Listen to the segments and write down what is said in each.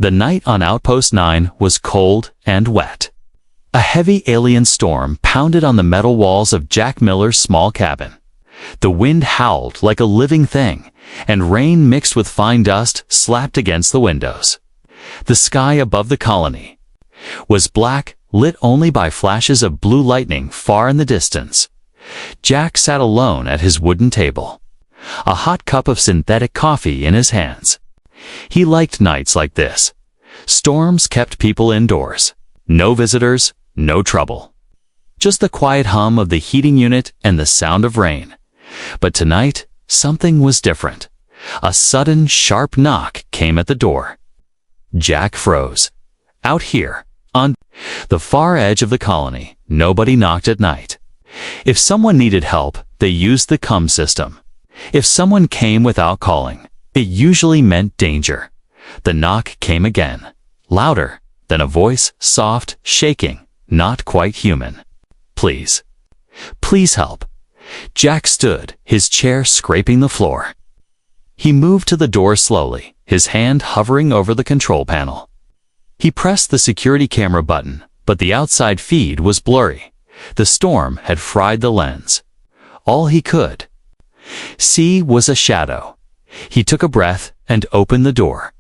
The night on Outpost 9 was cold and wet. A heavy alien storm pounded on the metal walls of Jack Miller's small cabin. The wind howled like a living thing, and rain mixed with fine dust slapped against the windows. The sky above the colony was black, lit only by flashes of blue lightning far in the distance. Jack sat alone at his wooden table, a hot cup of synthetic coffee in his hands. He liked nights like this. Storms kept people indoors. No visitors, no trouble. Just the quiet hum of the heating unit and the sound of rain. But tonight, something was different. A sudden, sharp knock came at the door. Jack froze. Out here, on the far edge of the colony, nobody knocked at night. If someone needed help, they used the come system. If someone came without calling, it usually meant danger. The knock came again, louder, then a voice, soft, shaking, not quite human. Please. Please help. Jack stood, his chair scraping the floor. He moved to the door slowly, his hand hovering over the control panel. He pressed the security camera button, but the outside feed was blurry. The storm had fried the lens. All he could see was a shadow. He took a breath and opened the door.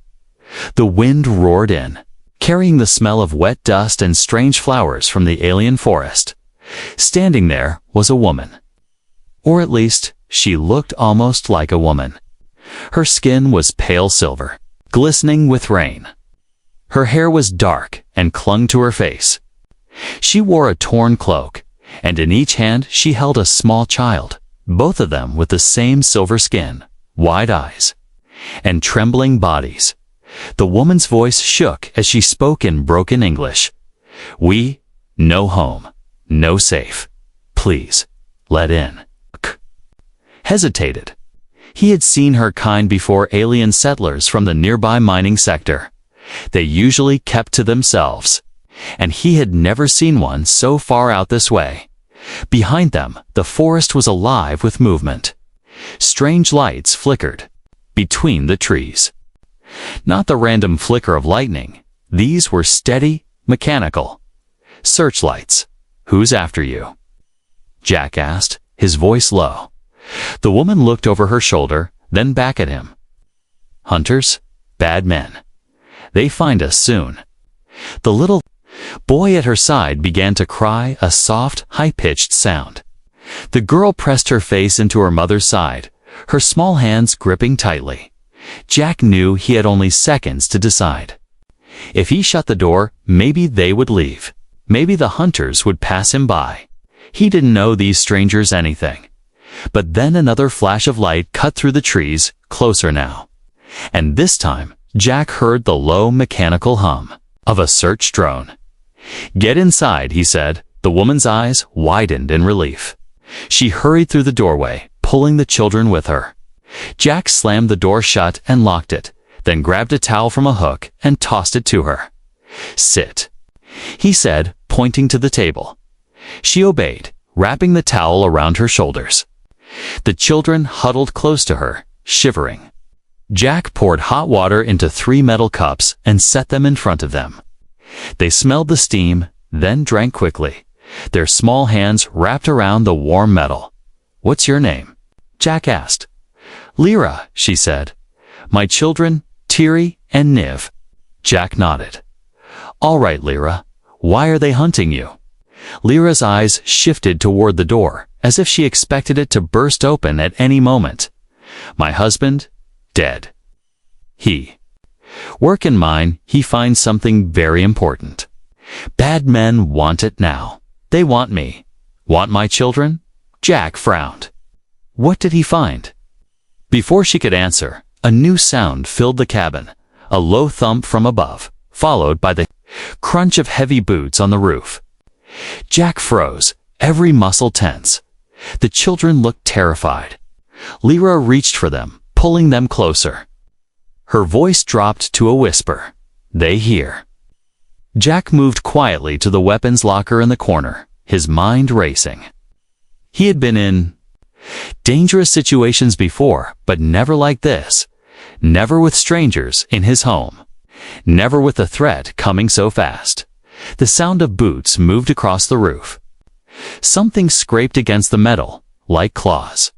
The wind roared in, carrying the smell of wet dust and strange flowers from the alien forest. Standing there was a woman. Or at least, she looked almost like a woman. Her skin was pale silver, glistening with rain. Her hair was dark and clung to her face. She wore a torn cloak, and in each hand she held a small child, both of them with the same silver skin, wide eyes, and trembling bodies. The woman's voice shook as she spoke in broken English. We, no home, no safe. Please, let in. Hesitated. He had seen her kind before alien settlers from the nearby mining sector. They usually kept to themselves, and he had never seen one so far out this way. Behind them, the forest was alive with movement. Strange lights flickered between the trees. Not the random flicker of lightning. These were steady, mechanical. Searchlights. Who's after you? Jack asked, his voice low. The woman looked over her shoulder, then back at him. Hunters, bad men. They find us soon. The little boy at her side began to cry, a soft, high-pitched sound. The girl pressed her face into her mother's side, her small hands gripping tightly. Jack knew he had only seconds to decide. If he shut the door, maybe they would leave. Maybe the hunters would pass him by. He didn't know these strangers anything. But then another flash of light cut through the trees, closer now. And this time, Jack heard the low mechanical hum of a search drone. Get inside, he said. The woman's eyes widened in relief. She hurried through the doorway, pulling the children with her. Jack slammed the door shut and locked it, then grabbed a towel from a hook and tossed it to her. Sit, he said, pointing to the table. She obeyed, wrapping the towel around her shoulders. The children huddled close to her, shivering. Jack poured hot water into 3 metal cups and set them in front of them. They smelled the steam, then drank quickly, their small hands wrapped around the warm metal. What's your name? Jack asked. Lyra, she said. My children, Tiri and Niv. Jack nodded. All right, Lyra. Why are they hunting you? Lyra's eyes shifted toward the door, as if she expected it to burst open at any moment. My husband, dead. He. Work in mine, he finds something very important. Bad men want it now. They want me. Want my children? Jack frowned. What did he find? Before she could answer, a new sound filled the cabin, a low thump from above, followed by the crunch of heavy boots on the roof. Jack froze, every muscle tense. The children looked terrified. Lyra reached for them, pulling them closer. Her voice dropped to a whisper. They hear. Jack moved quietly to the weapons locker in the corner, his mind racing. He had been in dangerous situations before, but never like this. Never with strangers in his home. Never with the threat coming so fast. The sound of boots moved across the roof. Something scraped against the metal, like claws.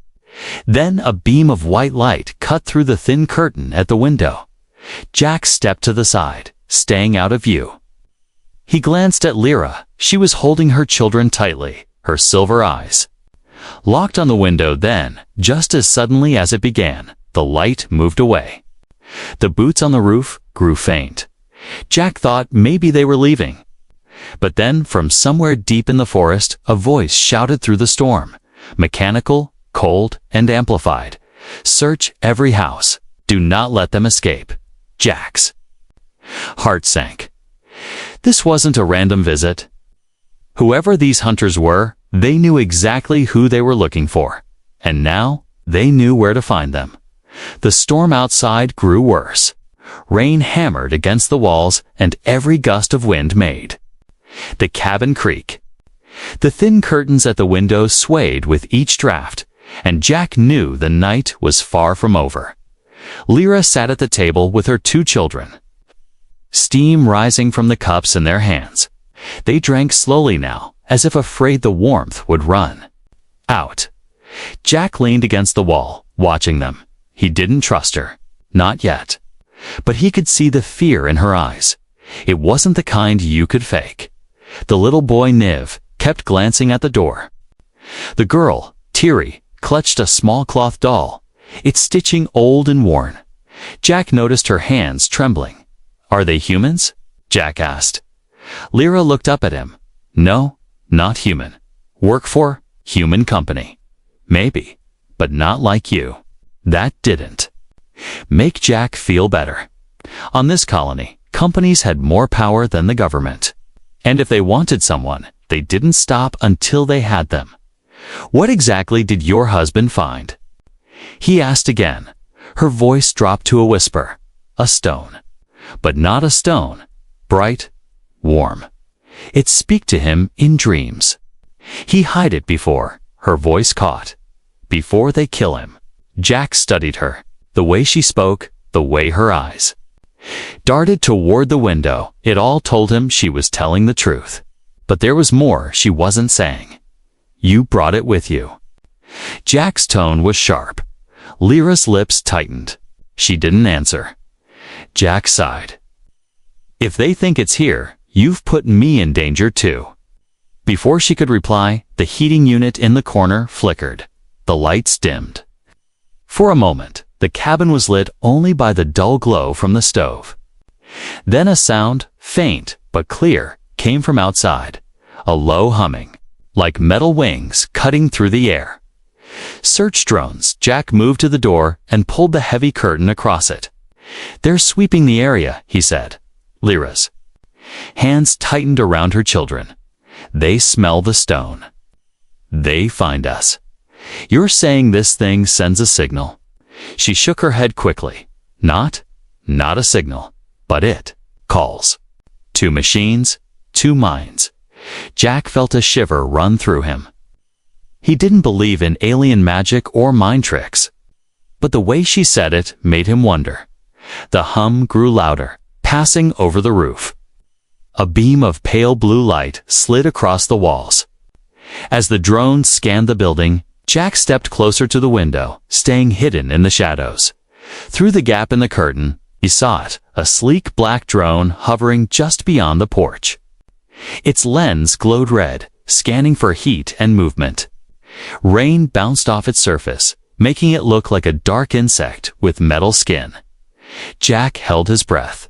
Then a beam of white light cut through the thin curtain at the window. Jack stepped to the side, staying out of view. He glanced at Lyra. She was holding her children tightly, her silver eyes locked on the window. Then, just as suddenly as it began, the light moved away. The boots on the roof grew faint. Jack thought maybe they were leaving. But then, from somewhere deep in the forest, a voice shouted through the storm, mechanical, cold, and amplified. "Search every house. Do not let them escape." Jack's heart sank. This wasn't a random visit. Whoever these hunters were, they knew exactly who they were looking for. And now, they knew where to find them. The storm outside grew worse. Rain hammered against the walls, and every gust of wind made the cabin creak. The thin curtains at the windows swayed with each draft, and Jack knew the night was far from over. Lyra sat at the table with her 2 children, steam rising from the cups in their hands. They drank slowly now, as if afraid the warmth would run out. Jack leaned against the wall, watching them. He didn't trust her. Not yet. But he could see the fear in her eyes. It wasn't the kind you could fake. The little boy Niv kept glancing at the door. The girl, Tiri, clutched a small cloth doll, its stitching old and worn. Jack noticed her hands trembling. "Are they humans?" Jack asked. Lyra looked up at him. "No, not human. Work for human company. Maybe, but not like you." That didn't make Jack feel better. On this colony, companies had more power than the government. And if they wanted someone, they didn't stop until they had them. "What exactly did your husband find?" he asked again. Her voice dropped to a whisper. "A stone. But not a stone. Bright, warm. It speak to him in dreams. He hide it before," her voice caught. "Before they kill him." Jack studied her. The way she spoke, the way her eyes darted toward the window, it all told him she was telling the truth. But there was more she wasn't saying. "You brought it with you." Jack's tone was sharp. Lyra's lips tightened. She didn't answer. Jack sighed. "If they think it's here, you've put me in danger too." Before she could reply, the heating unit in the corner flickered. The lights dimmed. For a moment, the cabin was lit only by the dull glow from the stove. Then a sound, faint but clear, came from outside. A low humming, like metal wings cutting through the air. "Search drones." Jack moved to the door and pulled the heavy curtain across it. "They're sweeping the area," he said. Lyra's hands tightened around her children. "They smell the stone. They find us." "You're saying this thing sends a signal?" She shook her head quickly. Not a signal, but it calls. 2 machines, 2 minds." Jack felt a shiver run through him. He didn't believe in alien magic or mind tricks. But the way she said it made him wonder. The hum grew louder, passing over the roof. A beam of pale blue light slid across the walls. As the drone scanned the building, Jack stepped closer to the window, staying hidden in the shadows. Through the gap in the curtain, he saw it, a sleek black drone hovering just beyond the porch. Its lens glowed red, scanning for heat and movement. Rain bounced off its surface, making it look like a dark insect with metal skin. Jack held his breath.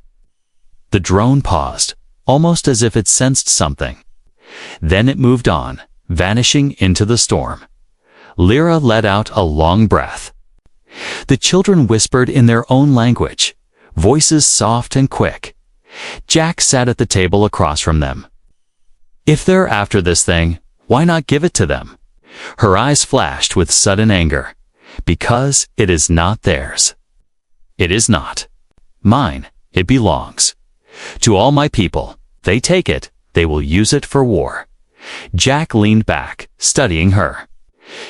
The drone paused, almost as if it sensed something. Then it moved on, vanishing into the storm. Lyra let out a long breath. The children whispered in their own language, voices soft and quick. Jack sat at the table across from them. "If they're after this thing, why not give it to them?" Her eyes flashed with sudden anger. "Because it is not theirs. It is not mine. It belongs to all my people. They take it, they will use it for war." Jack leaned back, studying her.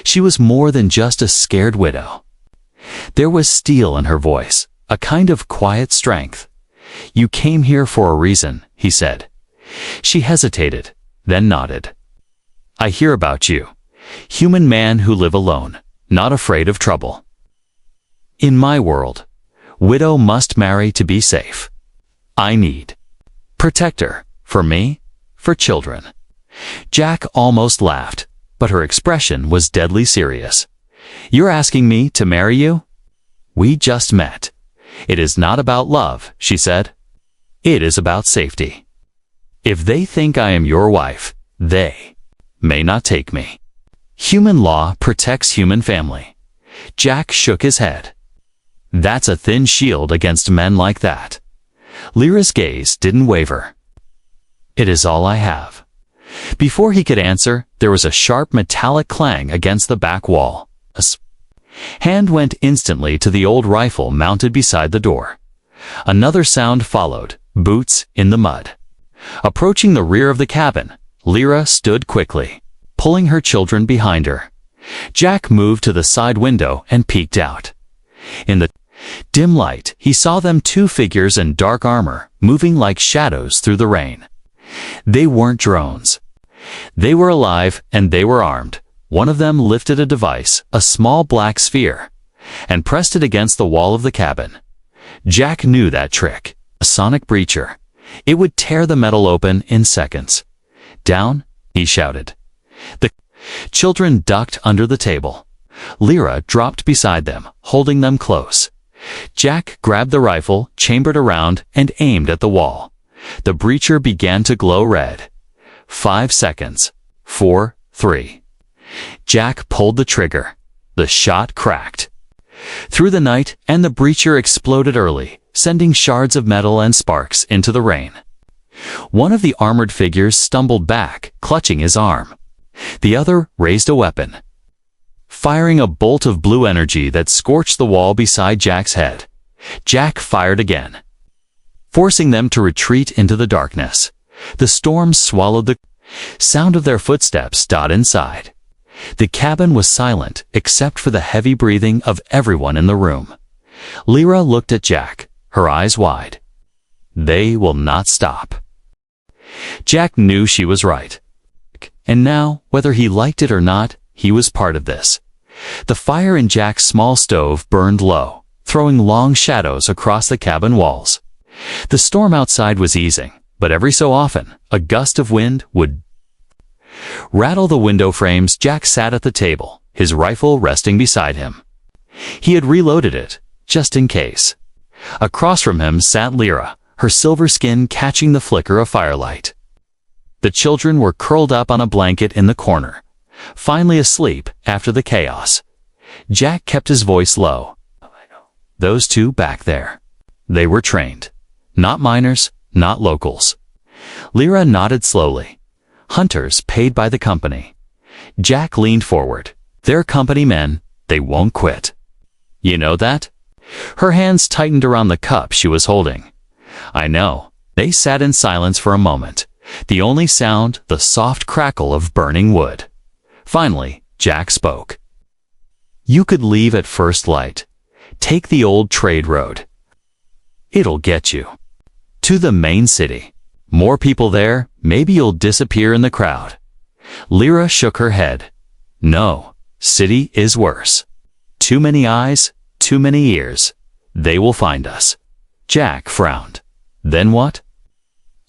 She was more than just a scared widow. There was steel in her voice, a kind of quiet strength. You came here for a reason, he said. She hesitated, then nodded. I hear about you. Human man who live alone, not afraid of trouble. In my world, widow must marry to be safe. I need protector, for me, for children. Jack almost laughed, but her expression was deadly serious. You're asking me to marry you? We just met. It is not about love, she said. It is about safety. If they think I am your wife, they may not take me. Human law protects human family. Jack shook his head. That's a thin shield against men like that. Lyra's gaze didn't waver. It is all I have. Before he could answer, there was a sharp metallic clang against the back wall. A hand went instantly to the old rifle mounted beside the door. Another sound followed, boots in the mud. Approaching the rear of the cabin, Lyra stood quickly, pulling her children behind her. Jack moved to the side window and peeked out. In the dim light, he saw them, two figures in dark armor, moving like shadows through the rain. They weren't drones. They were alive and they were armed. One of them lifted a device, a small black sphere, and pressed it against the wall of the cabin. Jack knew that trick, a sonic breacher. It would tear the metal open in seconds. Down, he shouted. The children ducked under the table. Lyra dropped beside them, holding them close. Jack grabbed the rifle, chambered around, and aimed at the wall. The breacher began to glow red. 5 seconds. 4, 3. Jack pulled the trigger. The shot cracked through the night, and the breacher exploded early, sending shards of metal and sparks into the rain. One of the armored figures stumbled back, clutching his arm. The other raised a weapon, firing a bolt of blue energy that scorched the wall beside Jack's head. Jack fired again, forcing them to retreat into the darkness. The storm swallowed the sound of their footsteps died inside. The cabin was silent except for the heavy breathing of everyone in the room. Lyra looked at Jack, her eyes wide. They will not stop. Jack knew she was right. And now, whether he liked it or not, he was part of this. The fire in Jack's small stove burned low, throwing long shadows across the cabin walls. The storm outside was easing, but every so often, a gust of wind would rattle the window frames. Jack sat at the table, his rifle resting beside him. He had reloaded it, just in case. Across from him sat Lyra, her silver skin catching the flicker of firelight. The children were curled up on a blanket in the corner, finally asleep after the chaos. Jack kept his voice low. Those two back there. They were trained. Not miners, not locals. Lyra nodded slowly. Hunters paid by the company. Jack leaned forward. They're company men. They won't quit. You know that? Her hands tightened around the cup she was holding. I know. They sat in silence for a moment. The only sound, the soft crackle of burning wood. Finally, Jack spoke. You could leave at first light. Take the old trade road. It'll get you to the main city. More people there, maybe you'll disappear in the crowd. Lyra shook her head. No, city is worse. Too many eyes, too many ears. They will find us. Jack frowned. Then what?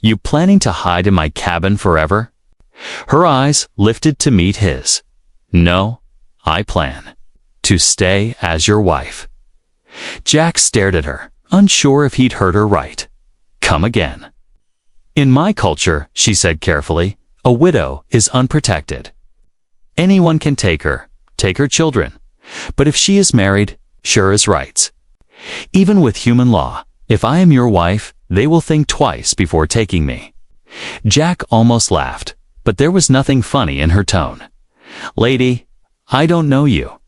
You planning to hide in my cabin forever? Her eyes lifted to meet his. No, I plan to stay as your wife. Jack stared at her, unsure if he'd heard her right. Come again. In my culture, she said carefully, a widow is unprotected. Anyone can take her children. But if she is married, sure as rights. Even with human law, if I am your wife, they will think twice before taking me. Jack almost laughed, but there was nothing funny in her tone. Lady, I don't know you.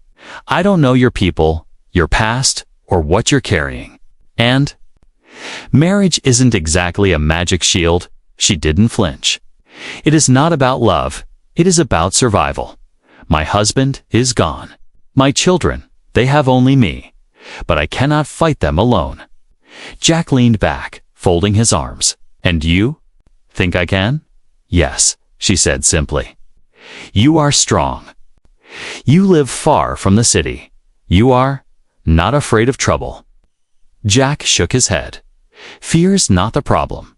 I don't know your people, your past, or what you're carrying. And marriage isn't exactly a magic shield. She didn't flinch. It is not about love. It is about survival. My husband is gone. My children, they have only me. But I cannot fight them alone. Jack leaned back, folding his arms. And you? Think I can? Yes, she said simply. You are strong. You live far from the city. You are not afraid of trouble. Jack shook his head. Fear's not the problem.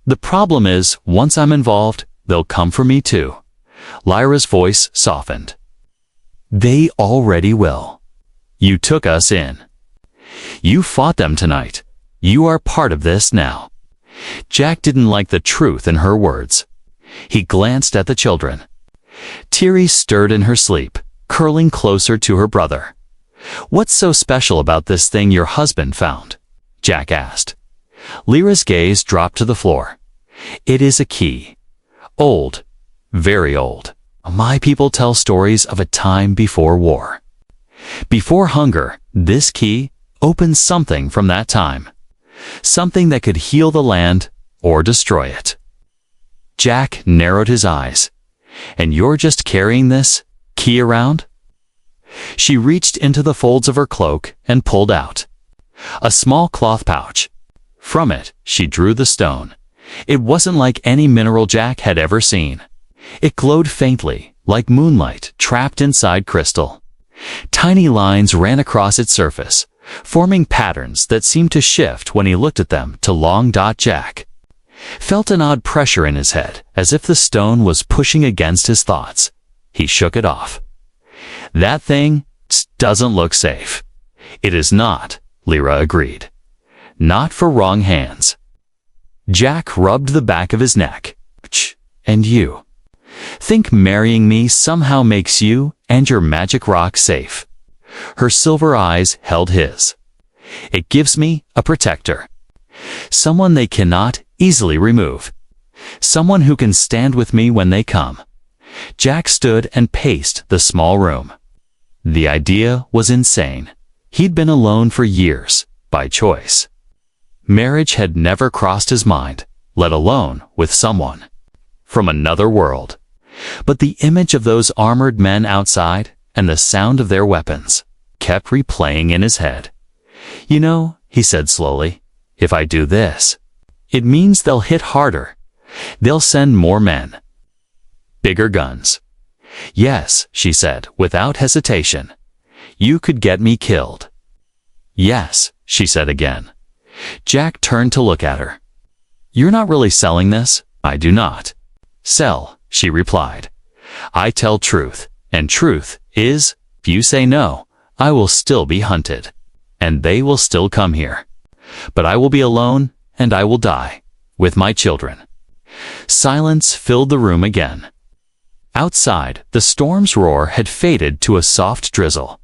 The problem is, once I'm involved, they'll come for me too. Lyra's voice softened. They already will. You took us in. You fought them tonight. You are part of this now. Jack didn't like the truth in her words. He glanced at the children. Tears stirred in her sleep, curling closer to her brother. What's so special about this thing your husband found? Jack asked. Lyra's gaze dropped to the floor. It is a key. Old. Very old. My people tell stories of a time before war. Before hunger, this key opens something from that time. Something that could heal the land or destroy it. Jack narrowed his eyes. And you're just carrying this key around? She reached into the folds of her cloak and pulled out a small cloth pouch. From it, she drew the stone. It wasn't like any mineral Jack had ever seen. It glowed faintly, like moonlight trapped inside crystal. Tiny lines ran across its surface, forming patterns that seemed to shift when he looked at them to long. Jack felt an odd pressure in his head, as if the stone was pushing against his thoughts. He shook it off. That thing doesn't look safe. It is not, Lyra agreed. Not for wrong hands. Jack rubbed the back of his neck. And you? Think marrying me somehow makes you and your magic rock safe. Her silver eyes held his. It gives me a protector. Someone they cannot easily remove. Someone who can stand with me when they come. Jack stood and paced the small room. The idea was insane. He'd been alone for years, by choice. Marriage had never crossed his mind, let alone with someone from another world. But the image of those armored men outside and the sound of their weapons kept replaying in his head. You know, he said slowly, if I do this, it means they'll hit harder. They'll send more men. Bigger guns. Yes, she said, without hesitation. You could get me killed. Yes, she said again. Jack turned to look at her. You're not really selling this? I do not sell, she replied. I tell truth, and truth is, if you say no, I will still be hunted, and they will still come here. But I will be alone, and I will die, with my children. Silence filled the room again. Outside, the storm's roar had faded to a soft drizzle.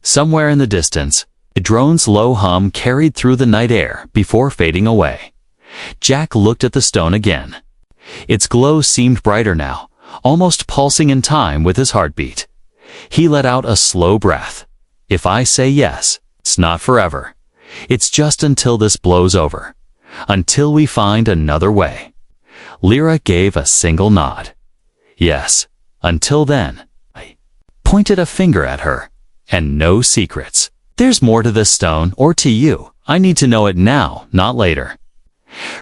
Somewhere in the distance, a drone's low hum carried through the night air before fading away. Jack looked at the stone again. Its glow seemed brighter now, almost pulsing in time with his heartbeat. He let out a slow breath. If I say yes, it's not forever. It's just until this blows over. Until we find another way. Lyra gave a single nod. Yes, until then. I pointed a finger at her. And no secrets. There's more to this stone, or to you. I need to know it now, not later.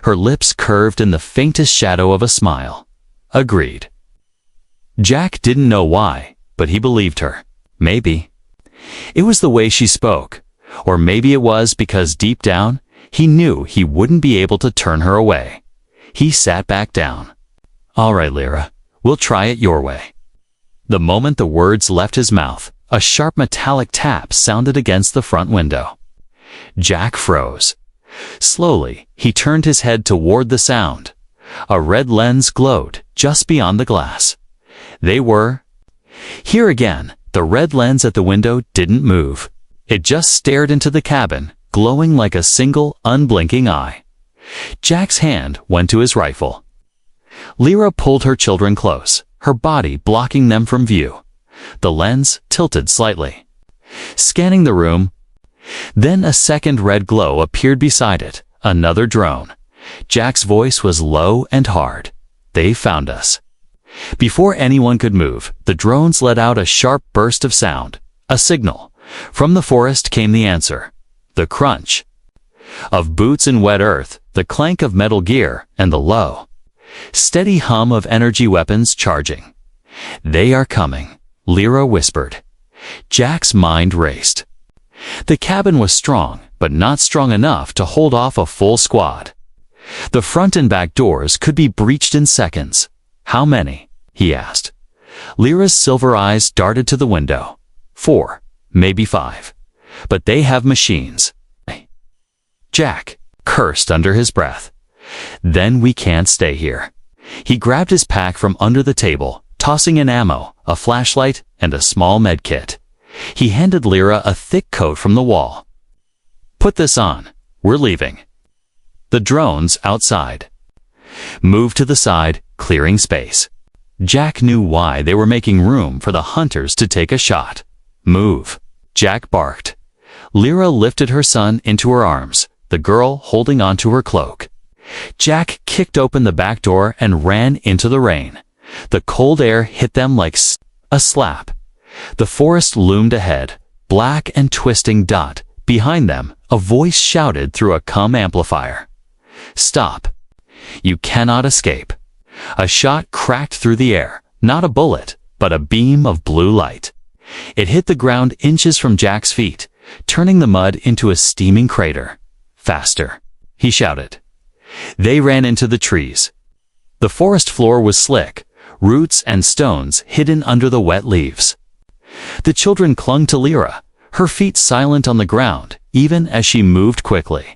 Her lips curved in the faintest shadow of a smile. Agreed. Jack didn't know why, but he believed her. Maybe. It was the way she spoke. Or maybe it was because deep down, he knew he wouldn't be able to turn her away. He sat back down. All right, Lyra. We'll try it your way. The moment the words left his mouth, a sharp metallic tap sounded against the front window. Jack froze. Slowly, he turned his head toward the sound. A red lens glowed just beyond the glass. They were. Here again, the red lens at the window didn't move. It just stared into the cabin, glowing like a single, unblinking eye. Jack's hand went to his rifle. Lyra pulled her children close, her body blocking them from view. The lens tilted slightly. Scanning the room. Then a second red glow appeared beside it, another drone. Jack's voice was low and hard. They found us. Before anyone could move, the drones let out a sharp burst of sound, a signal. From the forest came the answer. The crunch of boots in wet earth, the clank of metal gear, and the low, steady hum of energy weapons charging. "They are coming," Lyra whispered. Jack's mind raced. The cabin was strong, but not strong enough to hold off a full squad. The front and back doors could be breached in seconds. "How many?" he asked. Lyra's silver eyes darted to the window. "4, maybe 5. But they have machines." Jack cursed under his breath. "Then we can't stay here." He grabbed his pack from under the table, tossing in ammo, a flashlight, and a small med kit. He handed Lyra a thick coat from the wall. "Put this on. We're leaving." The drones outside moved to the side, clearing space. Jack knew why they were making room for the hunters to take a shot. "Move," Jack barked. Lyra lifted her son into her arms, the girl holding onto her cloak. Jack kicked open the back door and ran into the rain. The cold air hit them like a slap. The forest loomed ahead, black and twisting dot. Behind them, a voice shouted through a amplifier. "Stop. You cannot escape." A shot cracked through the air, not a bullet, but a beam of blue light. It hit the ground inches from Jack's feet, turning the mud into a steaming crater. "Faster," he shouted. They ran into the trees. The forest floor was slick, roots and stones hidden under the wet leaves. The children clung to Lyra, her feet silent on the ground, even as she moved quickly.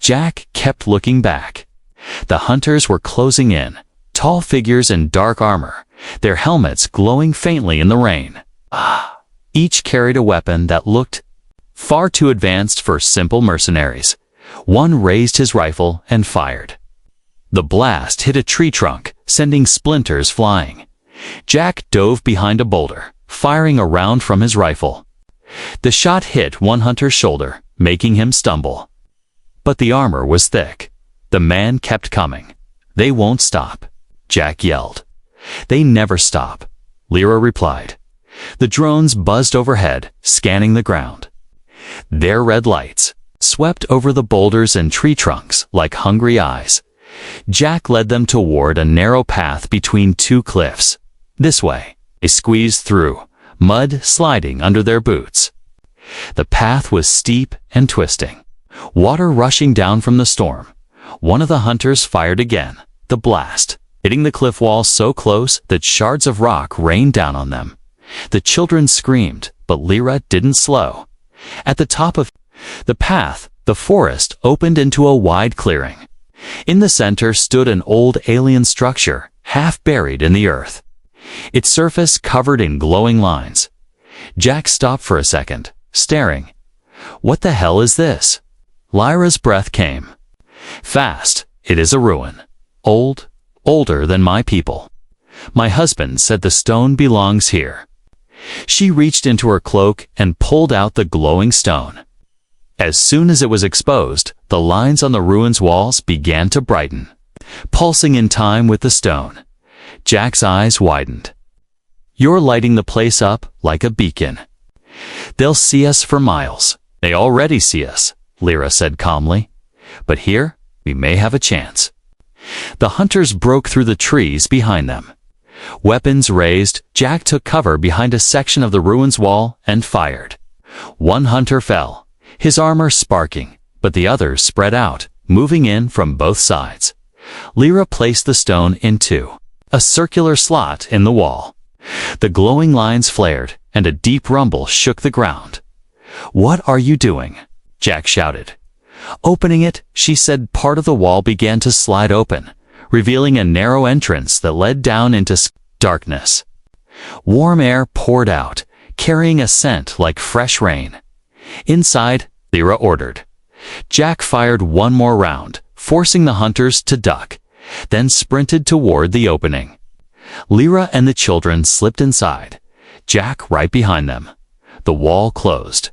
Jack kept looking back. The hunters were closing in, tall figures in dark armor, their helmets glowing faintly in the rain. Each carried a weapon that looked far too advanced for simple mercenaries. One raised his rifle and fired. The blast hit a tree trunk, sending splinters flying. Jack dove behind a boulder, firing a round from his rifle. The shot hit one hunter's shoulder, making him stumble. But the armor was thick. The man kept coming. "They won't stop," Jack yelled. "They never stop," Lyra replied. The drones buzzed overhead, scanning the ground. Their red lights swept over the boulders and tree trunks like hungry eyes. Jack led them toward a narrow path between two cliffs. This way, they squeezed through, mud sliding under their boots. The path was steep and twisting, water rushing down from the storm. One of the hunters fired again, the blast hitting the cliff wall so close that shards of rock rained down on them. The children screamed, but Lyra didn't slow. At the top of the path, the forest opened into a wide clearing. In the center stood an old alien structure, half buried in the earth, its surface covered in glowing lines. Jack stopped for a second, staring. "What the hell is this?" Lyra's breath came fast. "It is a ruin. Older than my people. My husband said the stone belongs here." She reached into her cloak and pulled out the glowing stone. As soon as it was exposed, the lines on the ruin's walls began to brighten, pulsing in time with the stone. Jack's eyes widened. "You're lighting the place up like a beacon. They'll see us for miles." "They already see us," Lyra said calmly. "But here, we may have a chance." The hunters broke through the trees behind them. Weapons raised, Jack took cover behind a section of the ruin's wall and fired. One hunter fell, his armor sparking, but the others spread out, moving in from both sides. Lyra placed the stone into a circular slot in the wall. The glowing lines flared, and a deep rumble shook the ground. "What are you doing?" Jack shouted. Opening it, she said. Part of the wall began to slide open, revealing a narrow entrance that led down into darkness. Warm air poured out, carrying a scent like fresh rain. "Inside," Lyra ordered. Jack fired one more round, forcing the hunters to duck, then sprinted toward the opening. Lyra and the children slipped inside, Jack right behind them. The wall closed,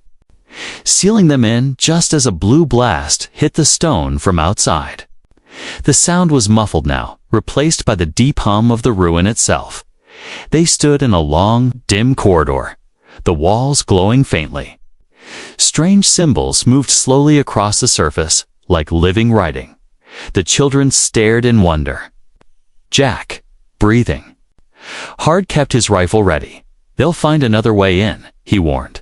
sealing them in just as a blue blast hit the stone from outside. The sound was muffled now, replaced by the deep hum of the ruin itself. They stood in a long, dim corridor, the walls glowing faintly. Strange symbols moved slowly across the surface, like living writing. The children stared in wonder. Jack, breathing hard, kept his rifle ready. "They'll find another way in," he warned.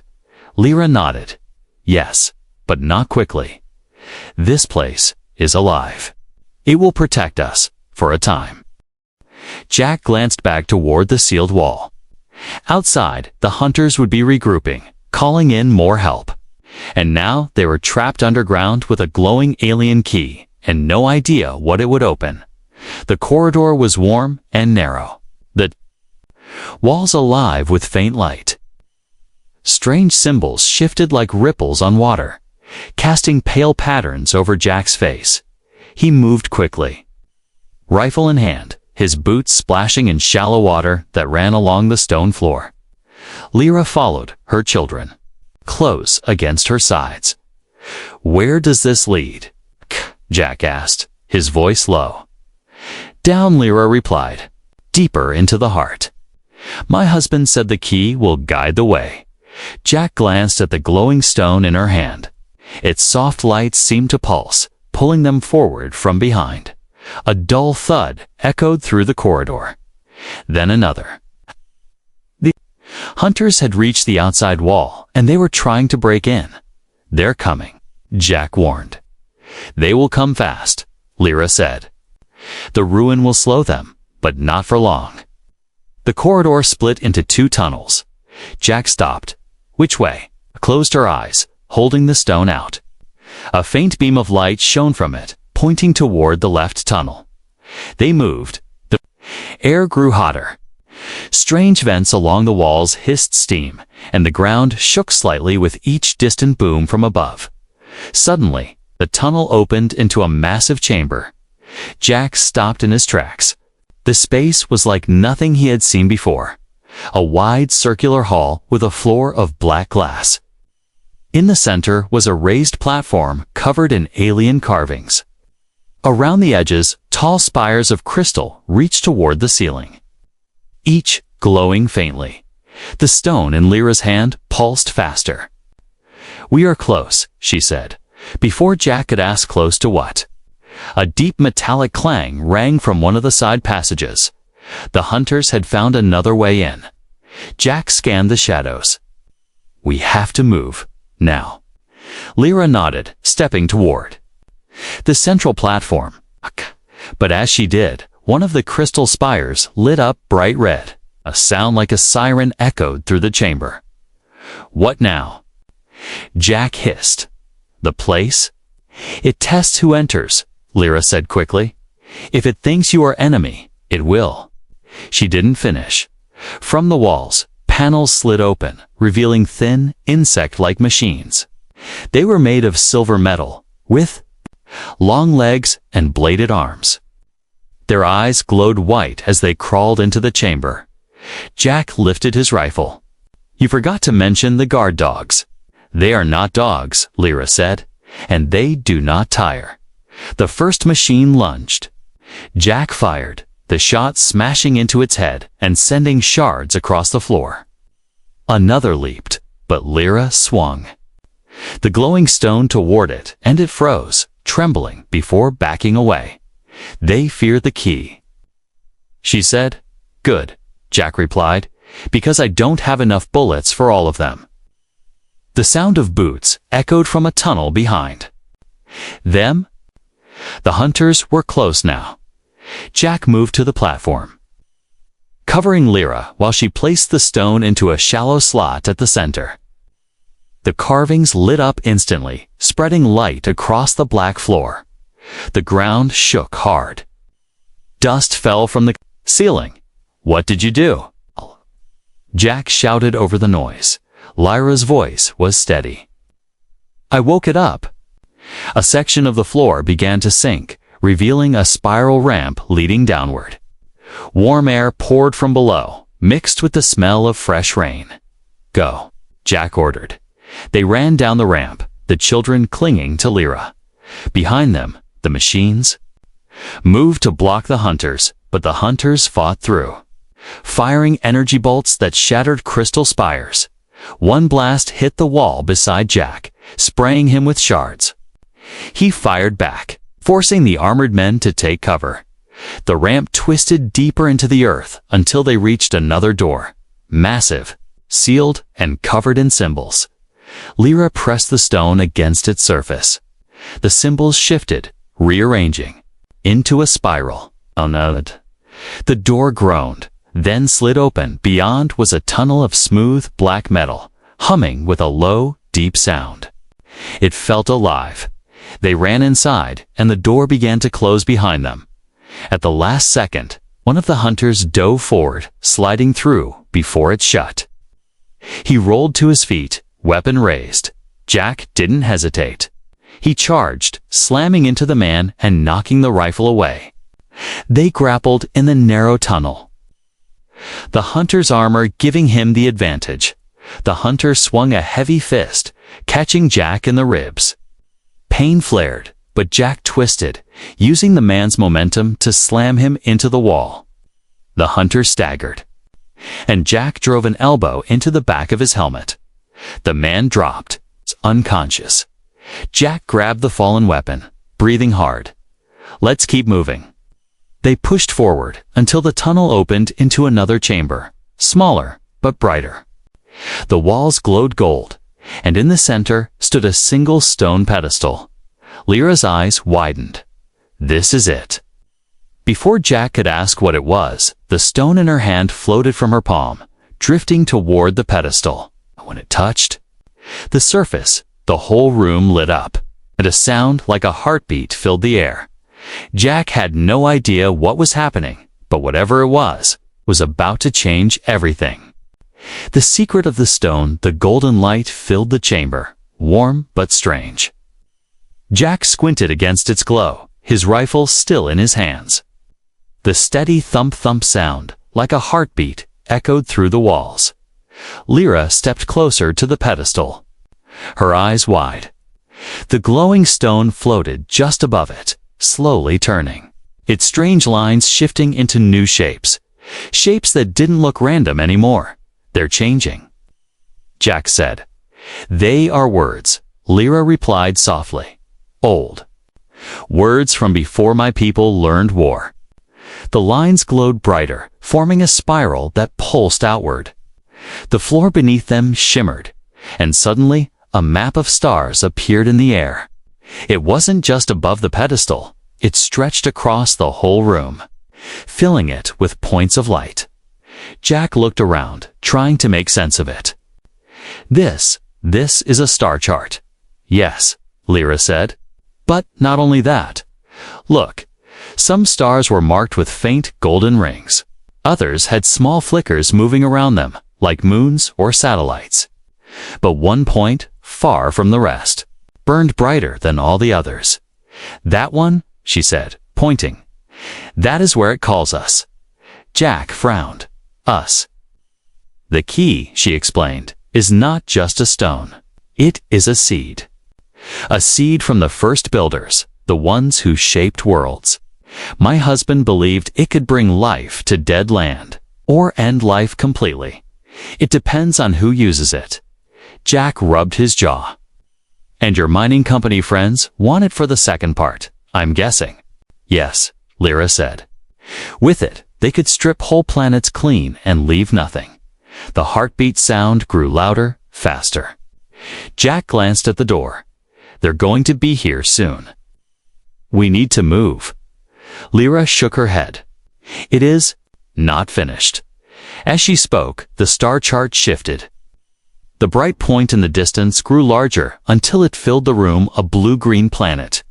Lyra nodded. "Yes, but not quickly. This place is alive. It will protect us for a time." Jack glanced back toward the sealed wall. Outside, the hunters would be regrouping, calling in more help. And now they were trapped underground with a glowing alien key and no idea what it would open. The corridor was warm and narrow, the walls alive with faint light. Strange symbols shifted like ripples on water, casting pale patterns over Jack's face. He moved quickly, rifle in hand, his boots splashing in shallow water that ran along the stone floor. Lyra followed, her children close against her sides. "Where does this lead?" Jack asked, his voice low. "Down," Lyra replied, "deeper into the heart. My husband said the key will guide the way." Jack glanced at the glowing stone in her hand. Its soft light seemed to pulse, pulling them forward from behind. A dull thud echoed through the corridor. Then another. The hunters had reached the outside wall, and they were trying to break in. "They're coming," Jack warned. "They will come fast," Lyra said. "The ruin will slow them, but not for long." The corridor split into two tunnels. Jack stopped. "Which way?" Closed her eyes, holding the stone out. A faint beam of light shone from it, pointing toward the left tunnel. They moved. The air grew hotter. Strange vents along the walls hissed steam, and the ground shook slightly with each distant boom from above. Suddenly, the tunnel opened into a massive chamber. Jack stopped in his tracks. The space was like nothing he had seen before. A wide circular hall with a floor of black glass. In the center was a raised platform covered in alien carvings. Around the edges, tall spires of crystal reached toward the ceiling, each glowing faintly. The stone in Lyra's hand pulsed faster. "We are close," she said, before Jack could ask close to what. A deep metallic clang rang from one of the side passages. The hunters had found another way in. Jack scanned the shadows. "We have to move, now." Lyra nodded, stepping toward the central platform. But as she did, one of the crystal spires lit up bright red. A sound like a siren echoed through the chamber. "What now?" Jack hissed. "The place? It tests who enters," Lyra said quickly. "If it thinks you are enemy, it will." She didn't finish. From the walls, panels slid open, revealing thin, insect-like machines. They were made of silver metal, with long legs and bladed arms. Their eyes glowed white as they crawled into the chamber. Jack lifted his rifle. "You forgot to mention the guard dogs." "They are not dogs," Lyra said, "and they do not tire." The first machine lunged. Jack fired, the shot smashing into its head and sending shards across the floor. Another leaped, but Lyra swung the glowing stone toward it, and it froze, trembling before backing away. "They fear the key," she said. "Good," Jack replied, "because I don't have enough bullets for all of them." The sound of boots echoed from a tunnel behind them. The hunters were close now. Jack moved to the platform, covering Lyra while she placed the stone into a shallow slot at the center. The carvings lit up instantly, spreading light across the black floor. The ground shook hard. Dust fell from the ceiling. "What did you do?" Jack shouted over the noise. Lyra's voice was steady. "I woke it up." A section of the floor began to sink, revealing a spiral ramp leading downward. Warm air poured from below, mixed with the smell of fresh rain. "Go," Jack ordered. They ran down the ramp, the children clinging to Lyra. Behind them, the machines moved to block the hunters, but the hunters fought through, firing energy bolts that shattered crystal spires. One blast hit the wall beside Jack, spraying him with shards. He fired back, forcing the armored men to take cover. The ramp twisted deeper into the earth until they reached another door, massive, sealed, and covered in symbols. Lyra pressed the stone against its surface. The symbols shifted, rearranging, into a spiral. The door groaned, then slid open. Beyond was a tunnel of smooth, black metal, humming with a low, deep sound. It felt alive. They ran inside, and the door began to close behind them. At the last second, one of the hunters dove forward, sliding through before it shut. He rolled to his feet, weapon raised. Jack didn't hesitate. He charged, slamming into the man and knocking the rifle away. They grappled in the narrow tunnel, the hunter's armor giving him the advantage. The hunter swung a heavy fist, catching Jack in the ribs. Pain flared, but Jack twisted, using the man's momentum to slam him into the wall. The hunter staggered, and Jack drove an elbow into the back of his helmet. The man dropped, unconscious. Jack grabbed the fallen weapon, breathing hard. "Let's keep moving." They pushed forward until the tunnel opened into another chamber, smaller but brighter. The walls glowed gold, and in the center stood a single stone pedestal. Lyra's eyes widened. This is it. Before Jack could ask what it was, the stone in her hand floated from her palm, drifting toward the pedestal. When it touched the surface, the whole room lit up, and a sound like a heartbeat filled the air. Jack had no idea what was happening, but whatever it was about to change everything. The secret of the stone, the golden light filled the chamber, warm but strange. Jack squinted against its glow, his rifle still in his hands. The steady thump-thump sound, like a heartbeat, echoed through the walls. Lyra stepped closer to the pedestal, her eyes wide. The glowing stone floated just above it, slowly turning, its strange lines shifting into new shapes, shapes that didn't look random anymore. "They're changing," Jack said. "They are words," Lyra replied softly. "Old words from before my people learned war." The lines glowed brighter, forming a spiral that pulsed outward. The floor beneath them shimmered, and suddenly a map of stars appeared in the air. It wasn't just above the pedestal, it stretched across the whole room, filling it with points of light. Jack looked around, trying to make sense of it. This is a star chart." "Yes," Lyra said. "But not only that. Look, some stars were marked with faint golden rings. Others had small flickers moving around them, like moons or satellites. But one point, far from the rest, burned brighter than all the others. That one," she said, pointing, "that is where it calls us." Jack frowned. "Us." "The key," she explained, "is not just a stone. It is a seed. A seed from the first builders, the ones who shaped worlds. My husband believed it could bring life to dead land, or end life completely. It depends on who uses it." Jack rubbed his jaw. "And your mining company friends want it for the second part, I'm guessing." "Yes," Lyra said. "With it, they could strip whole planets clean and leave nothing." The heartbeat sound grew louder, faster. Jack glanced at the door. "They're going to be here soon." "We need to move." Lyra shook her head. "It is not finished." As she spoke, the star chart shifted. The bright point in the distance grew larger until it filled the room, a blue-green planet,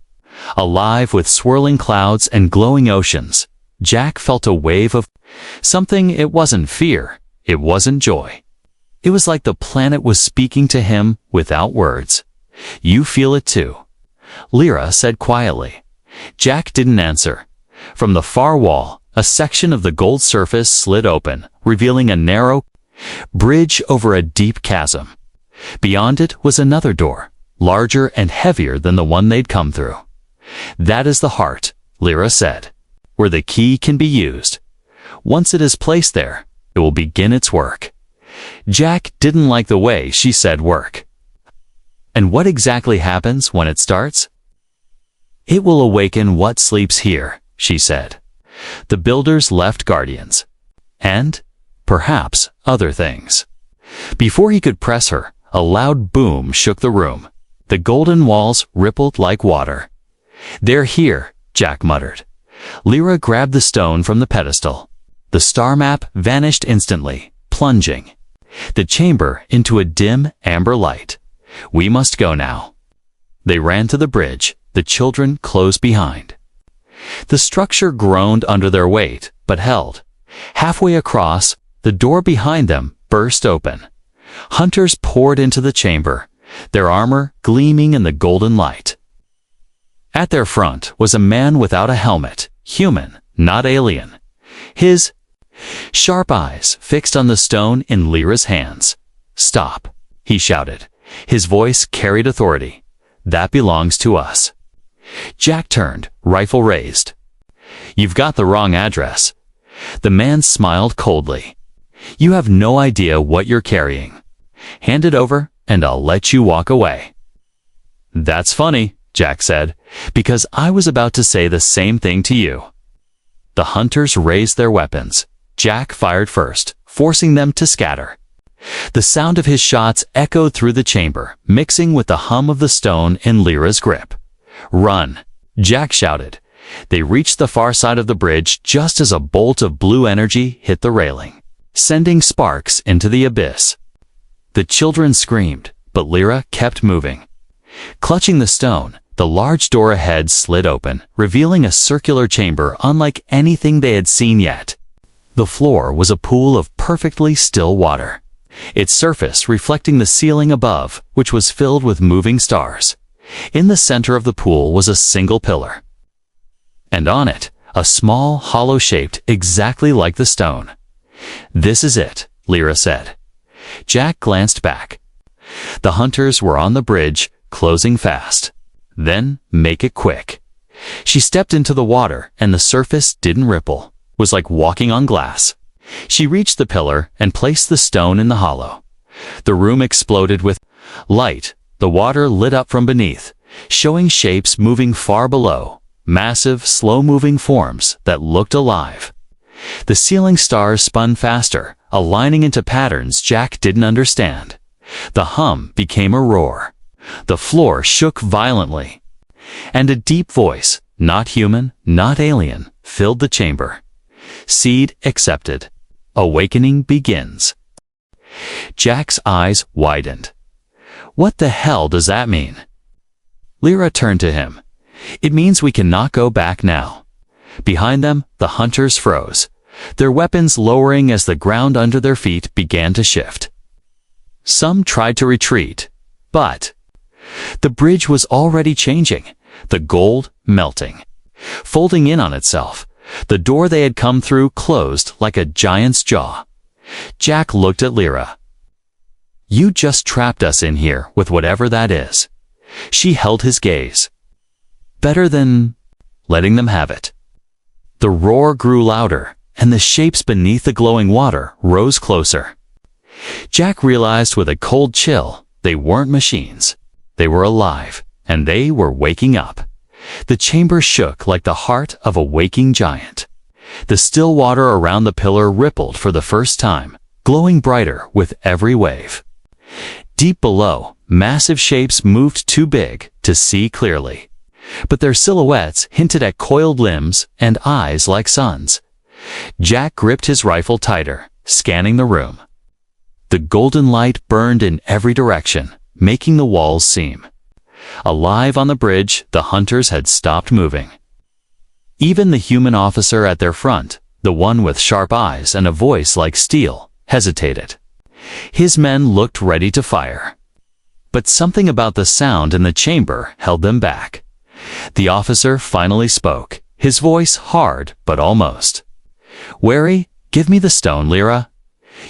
alive with swirling clouds and glowing oceans. Jack felt a wave of something. It wasn't fear, it wasn't joy. It was like the planet was speaking to him without words. "You feel it too," Lyra said quietly. Jack didn't answer. From the far wall, a section of the gold surface slid open, revealing a narrow bridge over a deep chasm. Beyond it was another door, larger and heavier than the one they'd come through. "That is the heart," Lyra said, "where the key can be used. Once it is placed there, it will begin its work." Jack didn't like the way she said work. "And what exactly happens when it starts?" It will awaken what sleeps here, she said. The builders left guardians. And, perhaps, other things. Before he could press her, a loud boom shook the room. The golden walls rippled like water. "They're here," Jack muttered. Lyra grabbed the stone from the pedestal. The star map vanished instantly, plunging the chamber into a dim amber light. "We must go now." They ran to the bridge, the children close behind. The structure groaned under their weight, but held. Halfway across, the door behind them burst open. Hunters poured into the chamber, their armor gleaming in the golden light. At their front was a man without a helmet, human, not alien. His sharp eyes fixed on the stone in Lyra's hands. "Stop," he shouted. His voice carried authority. "That belongs to us." Jack turned, rifle raised. "You've got the wrong address." The man smiled coldly. "You have no idea what you're carrying. Hand it over, and I'll let you walk away." "That's funny," Jack said, "because I was about to say the same thing to you." The hunters raised their weapons. Jack fired first, forcing them to scatter. The sound of his shots echoed through the chamber, mixing with the hum of the stone in Lyra's grip. "Run!" Jack shouted. They reached the far side of the bridge just as a bolt of blue energy hit the railing, sending sparks into the abyss. The children screamed, but Lyra kept moving. Clutching the stone, the large door ahead slid open, revealing a circular chamber unlike anything they had seen yet. The floor was a pool of perfectly still water, its surface reflecting the ceiling above, which was filled with moving stars. In the center of the pool was a single pillar, and on it, a small hollow shaped exactly like the stone. "This is it," Lyra said. Jack glanced back. The hunters were on the bridge, closing fast. "Then make it quick." She stepped into the water, and the surface didn't ripple. It was like walking on glass. She reached the pillar and placed the stone in the hollow. The room exploded with light. The water lit up from beneath, showing shapes moving far below, massive, slow-moving forms that looked alive. The ceiling stars spun faster, aligning into patterns Jack didn't understand. The hum became a roar. The floor shook violently. And a deep voice, not human, not alien, filled the chamber. "Seed accepted. Awakening begins." Jack's eyes widened. "What the hell does that mean?" Lyra turned to him. "It means we cannot go back now." Behind them, the hunters froze, their weapons lowering as the ground under their feet began to shift. Some tried to retreat, but the bridge was already changing, the gold melting, folding in on itself. The door they had come through closed like a giant's jaw. Jack looked at Lyra. "You just trapped us in here with whatever that is." She held his gaze. "Better than letting them have it." The roar grew louder, and the shapes beneath the glowing water rose closer. Jack realized with a cold chill they weren't machines. They were alive, and they were waking up. The chamber shook like the heart of a waking giant. The still water around the pillar rippled for the first time, glowing brighter with every wave. Deep below, massive shapes moved too big to see clearly, but their silhouettes hinted at coiled limbs and eyes like suns. Jack gripped his rifle tighter, scanning the room. The golden light burned in every direction, making the walls seem alive. On the bridge, the hunters had stopped moving. Even the human officer at their front, the one with sharp eyes and a voice like steel, hesitated. His men looked ready to fire. But something about the sound in the chamber held them back. The officer finally spoke, his voice hard but almost wary. "Give me the stone, Lyra.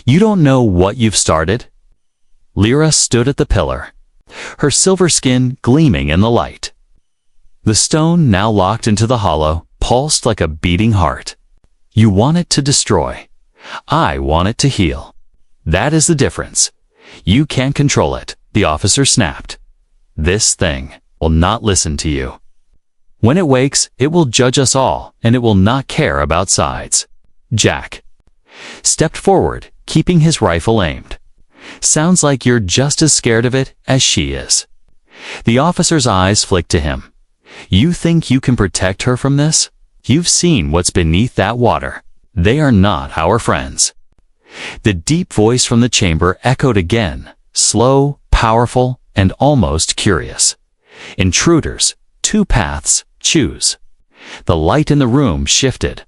You don't know what you've started." Lyra stood at the pillar, her silver skin gleaming in the light. The stone, now locked into the hollow, pulsed like a beating heart. "You want it to destroy. I want it to heal. That is the difference. You can't control it," the officer snapped. "This thing will not listen to you." When it wakes, it will judge us all, and it will not care about sides. Jack stepped forward, keeping his rifle aimed. Sounds like you're just as scared of it as she is. The officer's eyes flicked to him. You think you can protect her from this? You've seen what's beneath that water. They are not our friends. The deep voice from the chamber echoed again, slow, powerful, and almost curious. Intruders, 2 paths, choose. The light in the room shifted.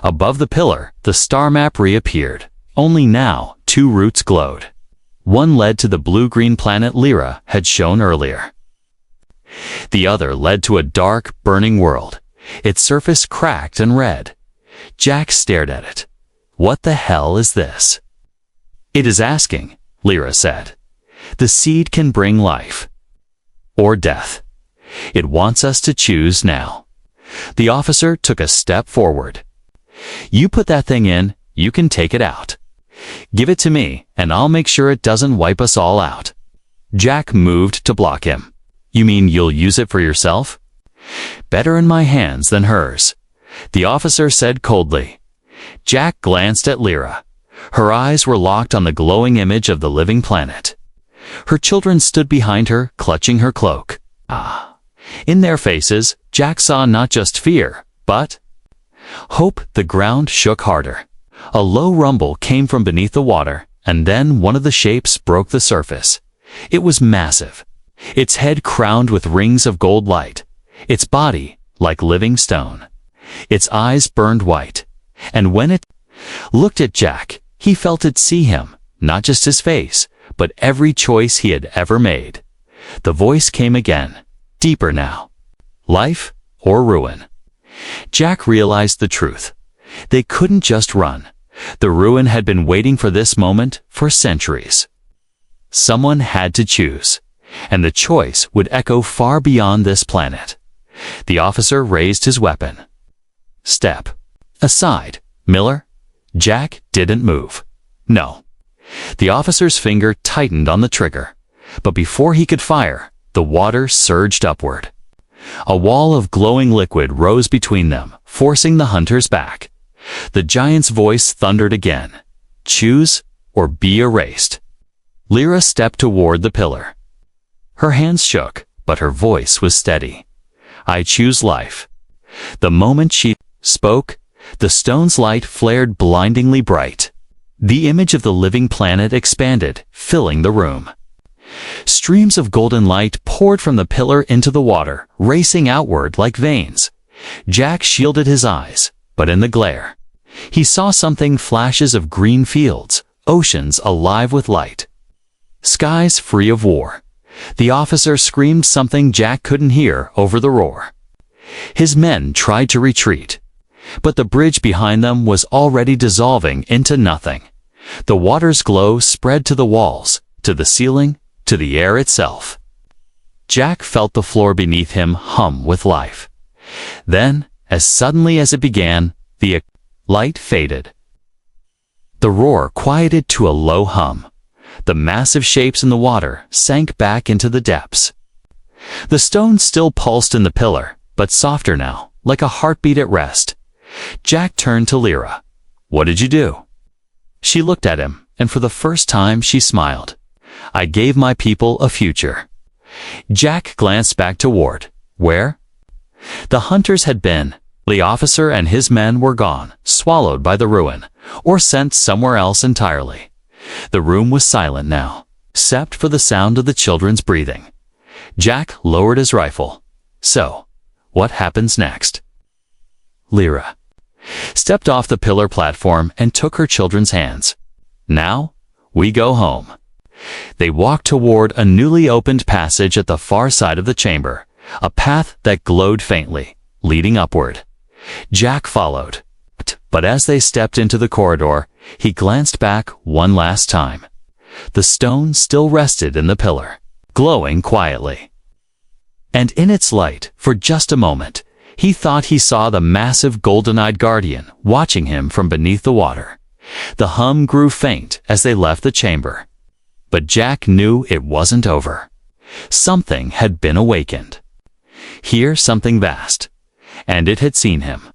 Above the pillar, the star map reappeared. Only now, 2 routes glowed. One led to the blue-green planet Lyra had shown earlier. The other led to a dark, burning world, its surface cracked and red. Jack stared at it. What the hell is this? It is asking, Lyra said. The seed can bring life. Or death. It wants us to choose now. The officer took a step forward. You put that thing in, you can take it out. Give it to me, and I'll make sure it doesn't wipe us all out. Jack moved to block him. You mean you'll use it for yourself? Better in my hands than hers, the officer said coldly. Jack glanced at Lyra. Her eyes were locked on the glowing image of the living planet. Her children stood behind her, clutching her cloak. In their faces, Jack saw not just fear, but hope. The ground shook harder. A low rumble came from beneath the water, and then one of the shapes broke the surface. It was massive, its head crowned with rings of gold light, its body like living stone. Its eyes burned white, and when it looked at Jack, he felt it see him, not just his face, but every choice he had ever made. The voice came again, deeper now. Life or ruin? Jack realized the truth. They couldn't just run. The ruin had been waiting for this moment for centuries. Someone had to choose, and the choice would echo far beyond this planet. The officer raised his weapon. Step aside, Miller. Jack didn't move. No. The officer's finger tightened on the trigger, but before he could fire, the water surged upward. A wall of glowing liquid rose between them, forcing the hunters back. The giant's voice thundered again. Choose or be erased. Lyra stepped toward the pillar. Her hands shook, but her voice was steady. I choose life. The moment she spoke, the stone's light flared blindingly bright. The image of the living planet expanded, filling the room. Streams of golden light poured from the pillar into the water, racing outward like veins. Jack shielded his eyes, but in the glare, he saw something: flashes of green fields, oceans alive with light, skies free of war. The officer screamed something Jack couldn't hear over the roar. His men tried to retreat, but the bridge behind them was already dissolving into nothing. The water's glow spread to the walls, to the ceiling, to the air itself. Jack felt the floor beneath him hum with life. Then, as suddenly as it began, the light faded. The roar quieted to a low hum. The massive shapes in the water sank back into the depths. The stone still pulsed in the pillar, but softer now, like a heartbeat at rest. Jack turned to Lyra. What did you do? She looked at him, and for the first time she smiled. I gave my people a future. Jack glanced back toward where the hunters had been. The officer and his men were gone, swallowed by the ruin, or sent somewhere else entirely. The room was silent now, except for the sound of the children's breathing. Jack lowered his rifle. So, what happens next? Lyra stepped off the pillar platform and took her children's hands. Now, we go home. They walked toward a newly opened passage at the far side of the chamber, a path that glowed faintly, leading upward. Jack followed, but as they stepped into the corridor, he glanced back one last time. The stone still rested in the pillar, glowing quietly. And in its light, for just a moment, he thought he saw the massive golden-eyed guardian watching him from beneath the water. The hum grew faint as they left the chamber. But Jack knew it wasn't over. Something had been awakened. Here something vast, and it had seen him.